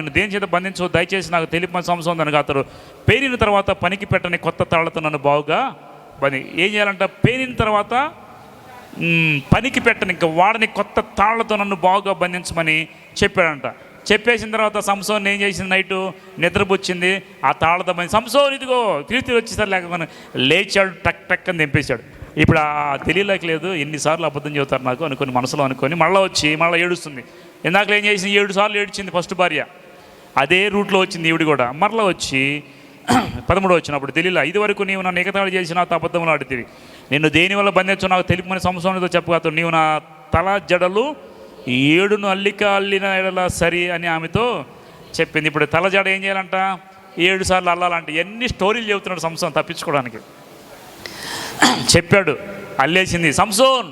నేను దేని చేత బంధించవు, దయచేసి నాకు తెలిపని సంవత్సరం దానికి అతడు పేరిన తర్వాత పనికి పెట్టని కొత్త తాళ్లతో నన్ను బాగుగా పని ఏం చేయాలంట, పేరిన తర్వాత పనికి పెట్టని ఇంకా వాడని కొత్త తాళ్లతో నన్ను బాగుగా బంధించమని చెప్పాడంట. చెప్పేసిన తర్వాత సంసోన్ ఏం చేసింది, నైటు నిద్రపుచ్చింది, ఆ తాళ్లతో బంధి సంసోన్ ఇదిగో తిరిగి వచ్చేసరి లేకపోతే లేచాడు, టక్ టక్ అని తెంపేశాడు. ఇప్పుడు తెలియలేక లేదు, ఎన్నిసార్లు అబద్ధం చెబుతారు నాకు అనుకుని మనసులో అనుకొని మళ్ళీ ఏడుస్తుంది. ఇందాక ఏం చేసింది, 7 సార్లు ఏడ్చింది ఫస్ట్ భార్య. అదే రూట్లో వచ్చింది ఈవిడ కూడా. మరలా వచ్చి 13 వచ్చినప్పుడు తెలియలా, ఇదివరకు నీవు నన్ను ఎగతాళి చేసి నాతో అబద్ధములు ఆడుతుంది, నిన్ను దేనివల్ల బంధించు నాకు తెలుపమని సంసోనుతో చెప్పగలదు, నీవు నా తల జడలు 7 అల్లిన ఎడల సరి అని ఆమెతో చెప్పింది. ఇప్పుడు తల జడ ఏం చేయాలంట, 7 సార్లు అల్లాలంట. ఎన్ని స్టోరీలు చెబుతున్నాడు సంసోన్ తప్పించుకోవడానికి. చెప్పాడు, అల్లేసింది. సంసోన్,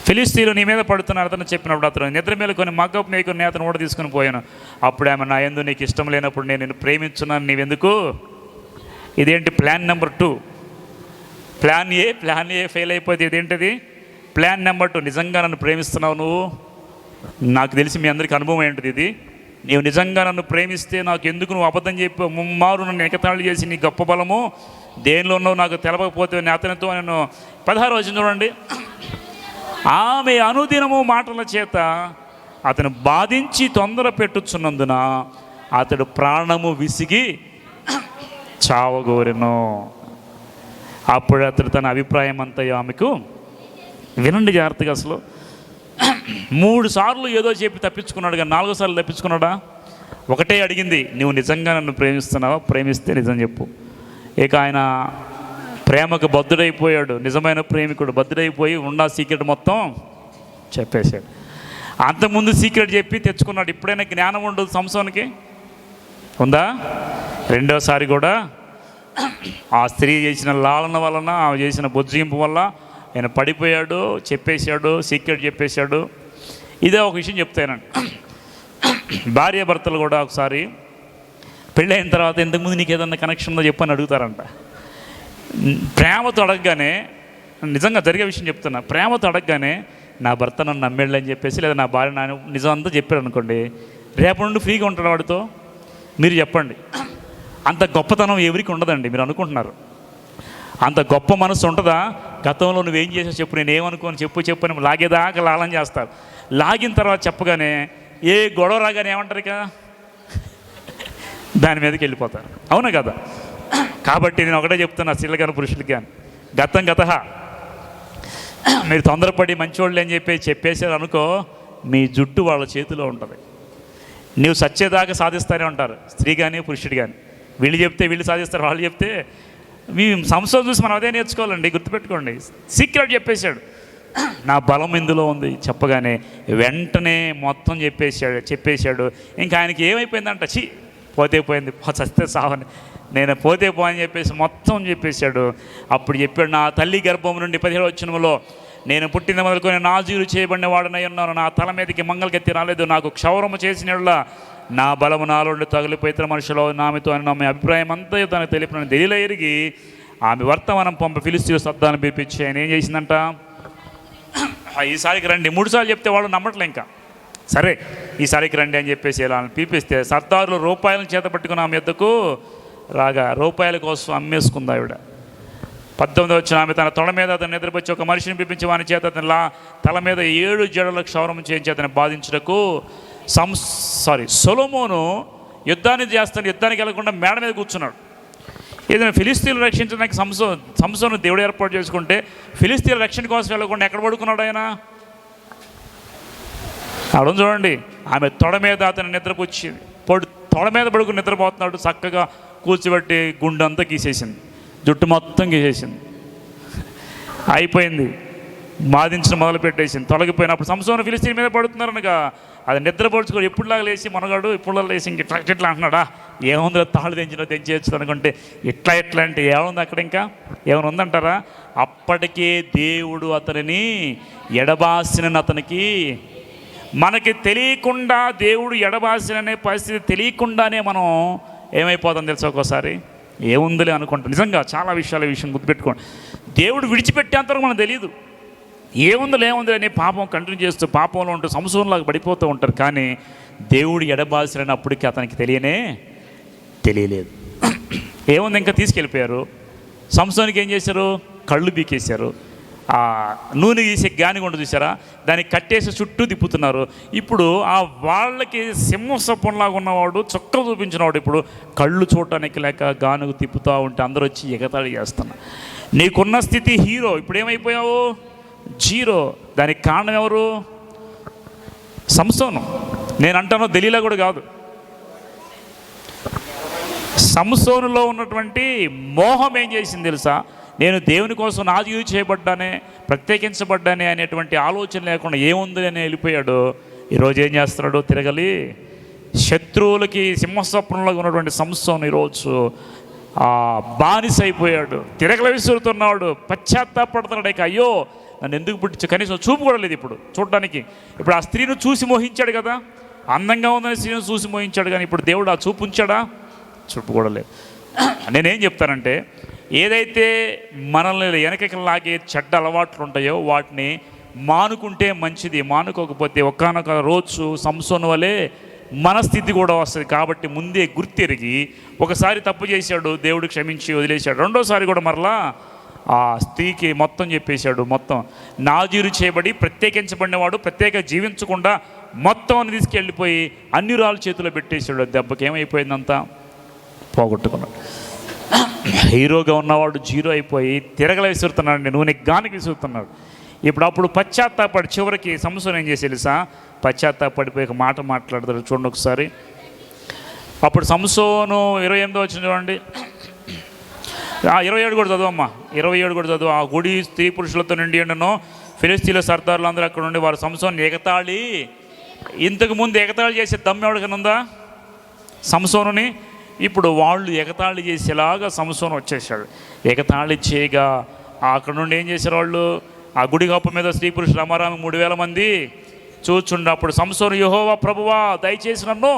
ఫిలిస్తీన్లు నీ మీద పడుతున్నారు అతను చెప్పినప్పుడు అతను నిద్ర మేలుకొని మగ్గపు మేకుని అతను కూడా తీసుకుని పోయాను. అప్పుడు ఆమె, నా యందు నీకు ఇష్టం లేనప్పుడు నేను నిన్ను ప్రేమించున్నాను, నీవెందుకు. ఇదేంటి plan number 2. Plan A fail అయిపోతే ఇదేంటిది ప్లాన్ నెంబర్ 2. నిజంగా నన్ను ప్రేమిస్తున్నావు నువ్వు, నాకు తెలిసి మీ అందరికీ అనుభవం ఏంటిది ఇది. నీవు నిజంగా నన్ను ప్రేమిస్తే నాకు ఎందుకు నువ్వు అబద్ధం చెప్పి ముమ్మారు నన్ను ఎగతాళి చేసి నీ గొప్ప బలము దేనిలో ఉన్నావు నాకు తెలవకపోతే అతనితో నేను 16 వచ్చిన చూడండి. ఆమె అనుదినము మాటల చేత అతను బాధించి తొందర పెట్టుచున్నందున అతడు ప్రాణము విసిగి చావగోరెను. అప్పుడు అతడు తన అభిప్రాయం అంతా ఆమెకు, వినండి జాగ్రత్తగా, అసలు 3 సార్లు ఏదో చెప్పి తప్పించుకున్నాడు, కానీ 4వ సార్లు తప్పించుకున్నాడా? ఒకటే అడిగింది, నువ్వు నిజంగా నన్ను ప్రేమిస్తున్నావా, ప్రేమిస్తే నిజం చెప్పు. ఇక ఆయన ప్రేమకు బద్ధుడైపోయాడు, నిజమైన ప్రేమికుడు బద్ధుడైపోయి ఉన్న సీక్రెట్ మొత్తం చెప్పేశాడు. అంతకుముందు సీక్రెట్ చెప్పి తెచ్చుకున్నాడు. ఇప్పుడైనా జ్ఞానం ఉండదు సంసోన్కి, ఉందా? 2వసారి కూడా ఆ స్త్రీ చేసిన లాలన వలన, ఆమె చేసిన బొజ్జింపు వల్ల ఆయన పడిపోయాడు, చెప్పేశాడు, సీక్రెట్ చెప్పేశాడు. ఇదే ఒక విషయం చెప్తానండి, భార్య భర్తలు కూడా ఒకసారి పెళ్ళైన తర్వాత ఇంతకుముందు నీకు ఏదన్నా కనెక్షన్ ఉందో చెప్పని అడుగుతారంట. ప్రేమతో అడగగానే, నిజంగా జరిగే విషయం చెప్తున్నా, ప్రేమతో అడగగానే నా భర్త నన్ను నమ్మేళ్ళని చెప్పేసి, లేదా నా భార్య నా నిజం అంతా చెప్పాడు అనుకోండి, రేపటి నుండి ఫ్రీగా ఉంటాడు వాడితో. మీరు చెప్పండి, అంత గొప్పతనం ఎవరికి ఉండదండి. మీరు అనుకుంటున్నారు అంత గొప్ప మనసు ఉంటుందా? గతంలో నువ్వేం చేసావు చెప్పు, నేను ఏమనుకోని చెప్పు అని లాగేదాకా లాలం చేస్తారు. లాగిన తర్వాత చెప్పగానే ఏ గొడవ రాగానే ఏమంటారు, ఇక దాని మీదకి వెళ్ళిపోతారు. అవునా కదా? కాబట్టి నేను ఒకటే చెప్తున్నా, స్త్రీలు కానీ పురుషులకి కానీ, గత మీరు తొందరపడి మంచివాళ్ళు అని చెప్పేసారు అనుకో, మీ జుట్టు వాళ్ళ చేతిలో ఉంటుంది. నీవు సచ్చేదాకా సాధిస్తానే ఉంటారు, స్త్రీ కానీ పురుషుడు కానీ. వీళ్ళు చెప్తే వీళ్ళు సాధిస్తారు, వాళ్ళు చెప్తే మీ సంస్థ చూసి మనం అదే నేర్చుకోవాలండి. గుర్తుపెట్టుకోండి, సీక్రెట్ చెప్పేశాడు, నా బలం ఇందులో ఉంది చెప్పగానే వెంటనే మొత్తం చెప్పేశాడు. ఇంకా ఆయనకి ఏమైపోయిందంట, పోతే పోయింది, చస్తే సావని, నేను పోతే పోని చెప్పేసి మొత్తం చెప్పేశాడు. అప్పుడు చెప్పాడు, నా తల్లి గర్భం నుండి 17వ వచనంలో, నేను పుట్టిన మొదలుకొని నాజీరు చేయబడిన వాడనై ఉన్నాను, నా తల మీదకి మంగళగత్తి రాలేదు, నాకు క్షౌరము చేసినట్లా నా బలము నాలో తగిలిపోయి ఇతర మనుషులు నామెతో అని ఆమె అభిప్రాయం అంతా తనకు తెలిపిన తెలియలో ఎరిగి ఆమె వర్తమానం ఫిలిస్తీయుల శబ్దాన్ని పిలిపించి ఆయన ఏం చేసిందంట, ఈసారికి రండి. 3 సార్లు చెప్తే వాళ్ళు నమ్మట్లే. ఇంకా సరే ఈసారికి రండి అని చెప్పేసి ఇలా పిలిపిస్తే సర్దారులు రూపాయలను చేత పట్టుకుని ఆమె యొద్దకు రాగా రూపాయల కోసం అమ్మేసుకుంది ఆవిడ. 18వ వచ్చిన ఆమె తన తొడ మీద అతను నిద్రపచ్చి ఒక మనిషిని పిలిపించి వాని చేత అతని తల మీద 7 జడల క్షౌరం చేయించి అతన్ని బాధించుటకు సొలొమోను యుద్ధానికి వెళ్లకుండా మేడ మీద కూర్చున్నాడు. ఏదైనా ఫిలిస్తీన్లు రక్షించడానికి సంసోను దేవుడు ఏర్పాటు చేసుకుంటే, ఫిలిస్తీన్ల రక్షణ కోసం వెళ్ళకుండా ఎక్కడ పడుకున్నాడు ఆయన? అక్కడ చూడండి, ఆమె తొడ మీద అతను నిద్రపుచ్చింది, తొడ మీద పడుకుని నిద్రపోతున్నాడు. చక్కగా కూర్చోబెట్టి గుండెంతా గీసేసింది, జుట్టు మొత్తం గీసేసింది, అయిపోయింది, బాధించడం మొదలు పెట్టేసింది, తొలగిపోయినప్పుడు సంసోను ఫిలిస్తీన్ మీద పడుతున్నారనగా అది నిద్రపడుచుకోడు. ఎప్పుడులాగా లేచి మనగాడు ఇప్పుడు లేచి ఇంక ఇట్లా అంటున్నాడా, ఏముందో తాళ్ళు తెంచేయచ్చు అనుకుంటే ఇట్లా అంటే ఏముంది అక్కడ, ఇంకా ఏమైనా ఉందంటారా? అప్పటికే దేవుడు అతనిని ఎడబాసిన, అతనికి మనకి తెలియకుండా దేవుడు ఎడబాసిననే పరిస్థితి తెలియకుండానే మనం ఏమైపోతాం తెలుసా, ఒక్కోసారి ఏముందిలే అనుకుంటాం. నిజంగా చాలా విషయాలు ఈ విషయం గుర్తుపెట్టుకోండి, దేవుడు విడిచిపెట్టేంతవరకు మనకు తెలియదు. ఏముందో అని పాపం కంటిన్యూ చేస్తూ పాపంలో ఉంటూ సంవత్సరంలాగా పడిపోతూ ఉంటారు. కానీ దేవుడు ఎడబాల్సినప్పటికీ అతనికి తెలియలేదు. ఏముంది, ఇంకా తీసుకెళ్ళిపోయారు. సంసోనికి ఏం చేశారు? కళ్ళు బీకేశారు. ఆ నూనె గీసే గాని కొండ చూసారా, దాన్ని కట్టేసి చుట్టూ తిప్పుతున్నారు. ఇప్పుడు ఆ వాళ్ళకి సింహసపంలాగా ఉన్నవాడు, చుక్కలు చూపించినవాడు ఇప్పుడు కళ్ళు చూడటానికి లేక గానుగు తిప్పుతూ ఉంటే అందరూ వచ్చి ఎగతాళి చేస్తున్నారు. నీకున్న స్థితి హీరో, ఇప్పుడు ఏమైపోయావు? జీరో. దానికి కారణం ఎవరు? సంసోను. నేను అంటాను దలీలా కూడా కాదు. సంసోనులో ఉన్నటువంటి మోహం ఏం చేసింది తెలుసా? నేను దేవుని కోసం నాజీవి చేయబడ్డానే, ప్రత్యేకించబడ్డానే అనేటువంటి ఆలోచన లేకుండా ఏముంది అని వెళ్ళిపోయాడు. ఈరోజు ఏం చేస్తున్నాడు? తిరగలి శత్రువులకి సింహస్వప్నంలో ఉన్నటువంటి సంసోను ఈరోజు బానిస అయిపోయాడు. తిరగల విసురుతున్నాడు, పశ్చాత్తాపడుతున్నాడు. ఇక అయ్యో నన్ను ఎందుకు పుట్టించు, కనీసం చూపు కూడా లేదు ఇప్పుడు చూడడానికి. ఇప్పుడు ఆ స్త్రీని చూసి మోహించాడు కదా, అందంగా ఉందని స్త్రీని చూసి మోహించాడు, కానీ ఇప్పుడు దేవుడు ఆ చూపు ఉంచాడా? చూపు కూడా లేదు. నేనేం చెప్తానంటే, ఏదైతే మనల్ని వెనకకి లాగే చెడ్డ అలవాట్లు ఉంటాయో వాటిని మానుకుంటే మంచిది. మానుకోకపోతే ఒకానొక రోజు సంసోను వలె మన స్థితి కూడా వస్తుంది. కాబట్టి ముందే గుర్తెరిగి, ఒకసారి తప్పు చేశాడు, దేవుడు క్షమించి వదిలేశాడు. రెండోసారి కూడా మరలా ఆ స్త్రీకి మొత్తం చెప్పేశాడు. మొత్తం నాజీరు చేయబడి ప్రత్యేకించబడినవాడు, ప్రత్యేక జీవించకుండా మొత్తం అని తీసుకెళ్ళిపోయి అన్యురాల చేతిలో పెట్టేశాడు. దెబ్బకి ఏమైపోయిందంతా పోగొట్టుకున్నాడు. హీరోగా ఉన్నవాడు జీరో అయిపోయి తిరగల విసురుతున్నాడు, నూనె గానికి విసురుతున్నాడు. అప్పుడు పశ్చాత్తాపడి చివరికి సంసోను ఏం చేసి తెలుసా? పశ్చాత్తాపడిపోయి ఒక మాట మాట్లాడతాడు. చూడండి ఒకసారి. అప్పుడు సంసోను 28 వచ్చిన చూడండి, 27 కూడా చదువమ్మా, 27 కూడా చదువు. ఆ గుడి స్త్రీ పురుషులతో నిండి ఉండను, ఫిలిస్తీన్ల సర్దారులు అందరూ అక్కడ ఉండి వారు సంసోను ఎగతాళి. ఇంతకుముందు ఎగతాళి చేసే దమ్ము ఎవరికనుందా? సంసోనుని. ఇప్పుడు వాళ్ళు ఎగతాళి చేసేలాగా సంసోను వచ్చేసాడు. ఎగతాళి చేయగా అక్కడ నుండి ఏం చేశారు వాళ్ళు? ఆ గుడి గొప్ప మీద స్త్రీ పురుషులు అమరామి 3000 మంది చూచుండ. అప్పుడు సంసోను, యెహోవా ప్రభువా, దయచేసి నన్ను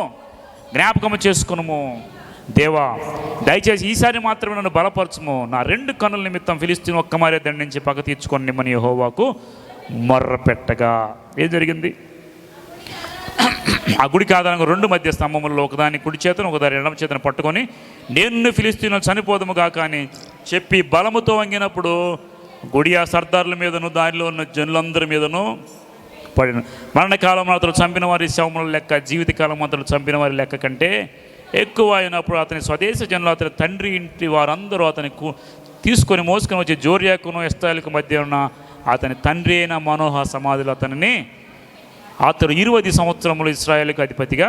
జ్ఞాపకము చేసుకునుము. దేవా, దయచేసి ఈసారి మాత్రమే నన్ను బలపరచుము. నా 2 కన్నుల నిమిత్తం ఫిలిస్తీన్ ఒక్క మారే దండించి పగ తీర్చుకొని నిమ్మని యెహోవాకు మొర్ర పెట్టగా ఏం జరిగింది? ఆ గుడికి ఆధారంగా 2 మధ్య స్తంభములలో ఒకదాని కుడి చేతను ఒకదాని ఎడమ చేతను పట్టుకొని నేను ఫిలిస్తీన్లు చనిపోదముగా కానీ చెప్పి బలముతో వంగినప్పుడు గుడి ఆ సర్దారుల మీదను దానిలో ఉన్న జనులందరి మీదను పడిన. మరణకాలం అతను చంపిన వారి శవముల లెక్క జీవితకాలం అతను చంపిన వారి లెక్క కంటే ఎక్కువ అయినప్పుడు అతని స్వదేశ జనులు అతని తండ్రి ఇంటి వారందరూ అతని తీసుకొని మోసుకొని వచ్చి జోర్యాకును ఎస్తాలకు మధ్య ఉన్న అతని తండ్రి అయిన మనోహ సమాధిలో అతను 20 సంవత్సరములు ఇశ్రాయేలుకు అధిపతిగా.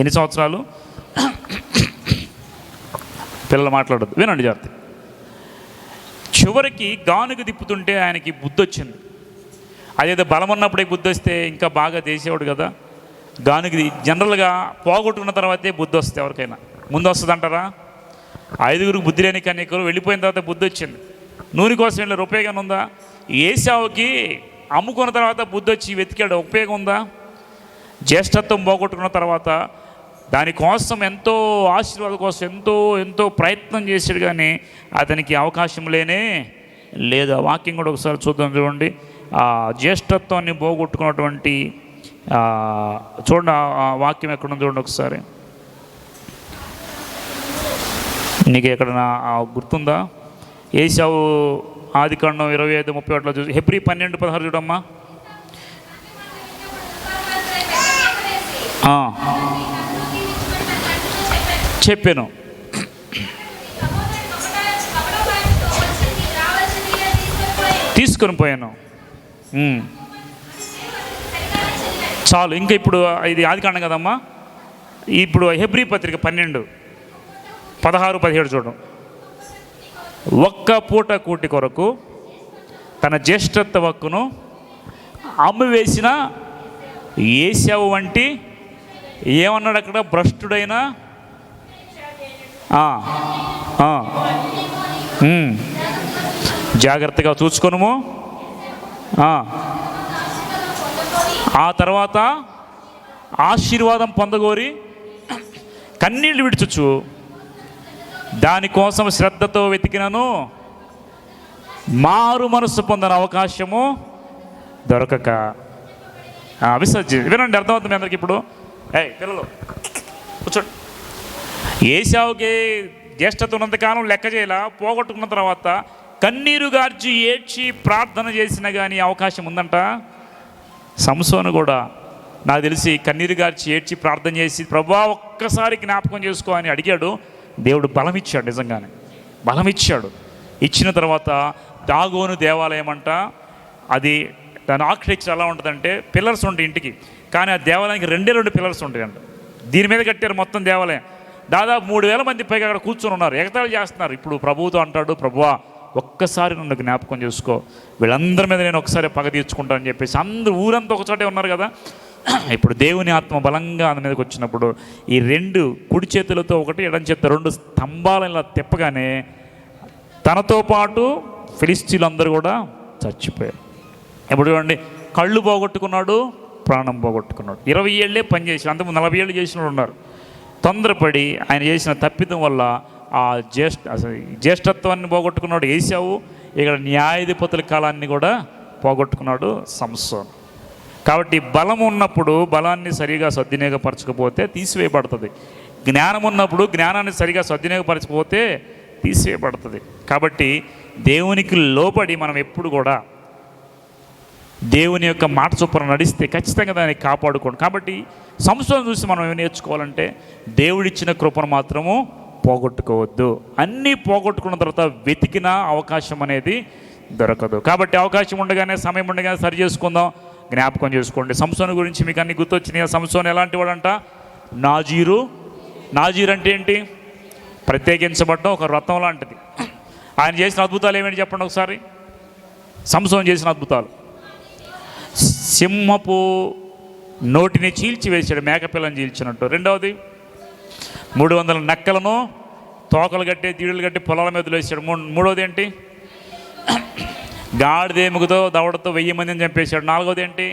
ఎన్ని సంవత్సరాలు? పిల్లలు మాట్లాడద్దు, వినండి జాగ్రత్త. చివరికి గానుగ తిప్పుతుంటే ఆయనకి బుద్ధి వచ్చింది. అదేదో బలం ఉన్నప్పుడే బుద్ధి వస్తే ఇంకా బాగా చేసేవాడు కదా. గానుగది జనరల్గా పోగొట్టుకున్న తర్వాతే బుద్ధి వస్తుంది ఎవరికైనా. ముందు వస్తుంది అంటారా? 5గురికి బుద్ధి లేని కన్యకలు వెళ్ళిపోయిన తర్వాత బుద్ధి వచ్చింది. నూనె కోసం వెళ్ళే ఉపయోగం ఉందా? ఏశావుకి అమ్ముకున్న తర్వాత బుద్ధి వచ్చి వెతికాడు, ఉపయోగం ఉందా? జ్యేష్ఠత్వం పోగొట్టుకున్న తర్వాత దానికోసం ఎంతో ఆశీర్వాదం కోసం ఎంతో ప్రయత్నం చేశాడు, కానీ అతనికి అవకాశం లేదు. ఆ వాక్యం కూడా ఒకసారి చూద్దాం. చూడండి, ఆ జ్యేష్ఠత్వాన్ని పోగొట్టుకున్నటువంటి చూడండి ఆ వాక్యం ఎక్కడుంది చూడండి ఒకసారి. నీకు ఎక్కడన్నా గుర్తుందా? ఏశావు ఆదికాండం 25:31 చూసి హెబ్రీ 12:16 చూడమ్మా. చెప్పాను. తీసుకొని పోయాను. చాలు. ఇంకా ఇప్పుడు ఇది ఆదికాండం కదమ్మా. ఇప్పుడు హెబ్రీ పత్రిక 12:16-17 చూడడం. ఒక్క పూట కూటి కొరకు తన జ్యేష్ఠత్వ హక్కును అమ్మివేసిన ఏశావు వంటి ఏమన్నాడు అక్కడ? భ్రష్టుడైన జాగ్రత్తగా చూసుకొనుము. ఆ తర్వాత ఆశీర్వాదం పొందగోరి కన్నీళ్లు విడుచుచు దానికోసం శ్రద్ధతో వెతికినను మారు మనస్సు పొందిన అవకాశము దొరకక విసర్జి. వినండి, అర్థమవుతుంది మీ అందరికి. ఇప్పుడు పిల్లలు కూర్చోండి. ఏశావుకి జ్యేష్ఠత ఉన్నంతకాలం లెక్క చేయలా, పోగొట్టుకున్న తర్వాత కన్నీరు గార్చి ఏడ్చి ప్రార్థన చేసినా కానీ అవకాశం ఉందంట. సంసోను కూడా నాకు తెలిసి కన్నీరు గార్చి ఏడ్చి ప్రార్థన చేసి ప్రభువా ఒక్కసారి జ్ఞాపకం చేసుకో అని అడిగాడు. దేవుడు బలం ఇచ్చాడు, నిజంగానే బలం ఇచ్చాడు. ఇచ్చిన తర్వాత దాగోను దేవాలయం అంట, అది దాని ఆర్కిటెక్చర్ ఎలా ఉంటుందంటే పిల్లర్స్ ఉంటాయి ఇంటికి, కానీ ఆ దేవాలయానికి 2 పిల్లర్స్ ఉంటాయంట. దీని మీద కట్టారు మొత్తం దేవాలయం. దాదాపు 3,000 మంది పైగా అక్కడ కూర్చొని ఉన్నారు, ఎగతాళి చేస్తున్నారు. ఇప్పుడు ప్రభువుతో అంటాడు, ప్రభువా ఒక్కసారి నన్ను జ్ఞాపకం చేసుకో, వీళ్ళందరి మీద నేను ఒకసారి పగ తీర్చుకుంటానని చెప్పేసి అందరూ ఊరంతా ఒకచోటే ఉన్నారు కదా. ఇప్పుడు దేవుని ఆత్మ బలంగా ఆయన మీదకి వచ్చినప్పుడు ఈ 2 కుడి చేతులతో ఒకటి ఎడం చేత 2 స్తంభాలను ఇలా తిప్పగానే తనతో పాటు ఫిలిస్తీన్లందరూ కూడా చచ్చిపోయారు. ఇప్పుడు చూడండి, కళ్ళు పోగొట్టుకున్నాడు, ప్రాణం పోగొట్టుకున్నాడు. 20 ఏళ్ళే పనిచేసి, అంతకు 40 ఏళ్ళు చేసిన వాళ్ళు ఉన్నారు. తొందరపడి ఆయన చేసిన తప్పిదం వల్ల ఆ జ్యేష్ఠత్వాన్ని పోగొట్టుకున్నాడు ఏశావు. ఇక్కడ న్యాయాధిపతుల కాలాన్ని కూడా పోగొట్టుకున్నాడు సంసోను. కాబట్టి బలం ఉన్నప్పుడు బలాన్ని సరిగా సద్వినియోగపరచకపోతే తీసివేయబడుతుంది. జ్ఞానం ఉన్నప్పుడు జ్ఞానాన్ని సరిగా సద్వినియోగపరచకపోతే తీసివేయబడుతుంది. కాబట్టి దేవునికి లోబడి మనం ఎప్పుడు కూడా దేవుని యొక్క మాట చొప్పున నడిస్తే ఖచ్చితంగా దాన్ని కాపాడుకోండి. కాబట్టి సంస్థను చూసి మనం ఏమి నేర్చుకోవాలంటే దేవుడిచ్చిన కృపను మాత్రము పోగొట్టుకోవద్దు. అన్నీ పోగొట్టుకున్న తర్వాత వెతికిన అవకాశం అనేది దొరకదు. కాబట్టి అవకాశం ఉండగానే, సమయం ఉండగానే సరి చేసుకుందాం, జ్ఞాపకం చేసుకోండి. సంసోను గురించి మీకు అన్ని గుర్తొచ్చినాయి. సంసోను ఎలాంటి వాడంట? నాజీరు అంటే ఏంటి? ప్రత్యేకించబడ్డం, ఒక వ్రతం లాంటిది. ఆయన చేసిన అద్భుతాలు ఏమేంటి చెప్పండి ఒకసారి. సంసోను చేసిన అద్భుతాలు: సింహపు నోటిని చీల్చి వేసాడు, మేకపిల్లని చీల్చినట్టు. రెండవది 300 నక్కలను తోకలు కట్టి తీడులు కట్టి పొలాల మీద వేసాడు. మూడవది ఏంటి? గాడిదేముగుతో దవడతో 1000 మందిని చంపేశాడు. నాలుగవది ఏంటి?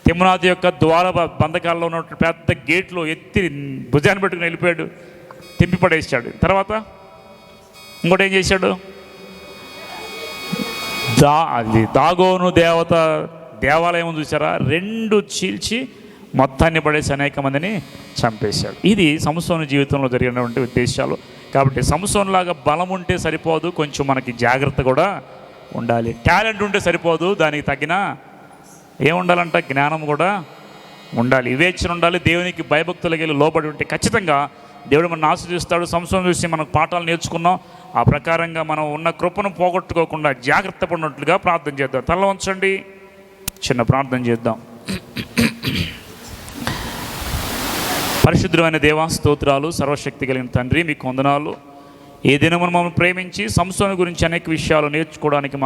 తిమ్నాథ్ యొక్క ద్వార బంధకాల్లో ఉన్న పెద్ద గేట్లో ఎత్తి భుజాన్ని పెట్టుకుని వెళ్ళిపోయాడు, తింపి పడేసాడు. తర్వాత ఇంకోటి ఏం చేశాడు? దాగోను దేవాలయం చూసారా, 2 చీల్చి మొత్తాన్ని పడేసి అనేక మందిని చంపేశాడు. ఇది సంసోను జీవితంలో జరిగినటువంటి ఉద్దేశాలు. కాబట్టి సంసోనులాగా బలం ఉంటే సరిపోదు, కొంచెం మనకి జాగ్రత్త కూడా ఉండాలి. టాలెంట్ ఉంటే సరిపోదు, దానికి తగిన ఏముండాలంట? జ్ఞానం కూడా ఉండాలి, వివేచన ఉండాలి. దేవునికి భయభక్తులకి లోబడి ఉంటే ఖచ్చితంగా దేవుడు మనల్ని ఆశీర్వదిస్తాడు. సంసోను చూసి మనకు పాఠాలు నేర్చుకున్నాం. ఆ ప్రకారంగా మనం ఉన్న కృపను పోగొట్టుకోకుండా జాగ్రత్త పడినట్లుగా ప్రార్థన చేద్దాం. తల వంచండి, చిన్న ప్రార్థన చేద్దాం. పరిశుద్ధమైన దేవా, స్తోత్రాలు. సర్వశక్తి కలిగిన తండ్రి, మీకు వందనాలు. ఏ దినమును మమ్మల్ని ప్రేమించి సంసోను గురించి అనేక విషయాలు నేర్చుకోవడానికి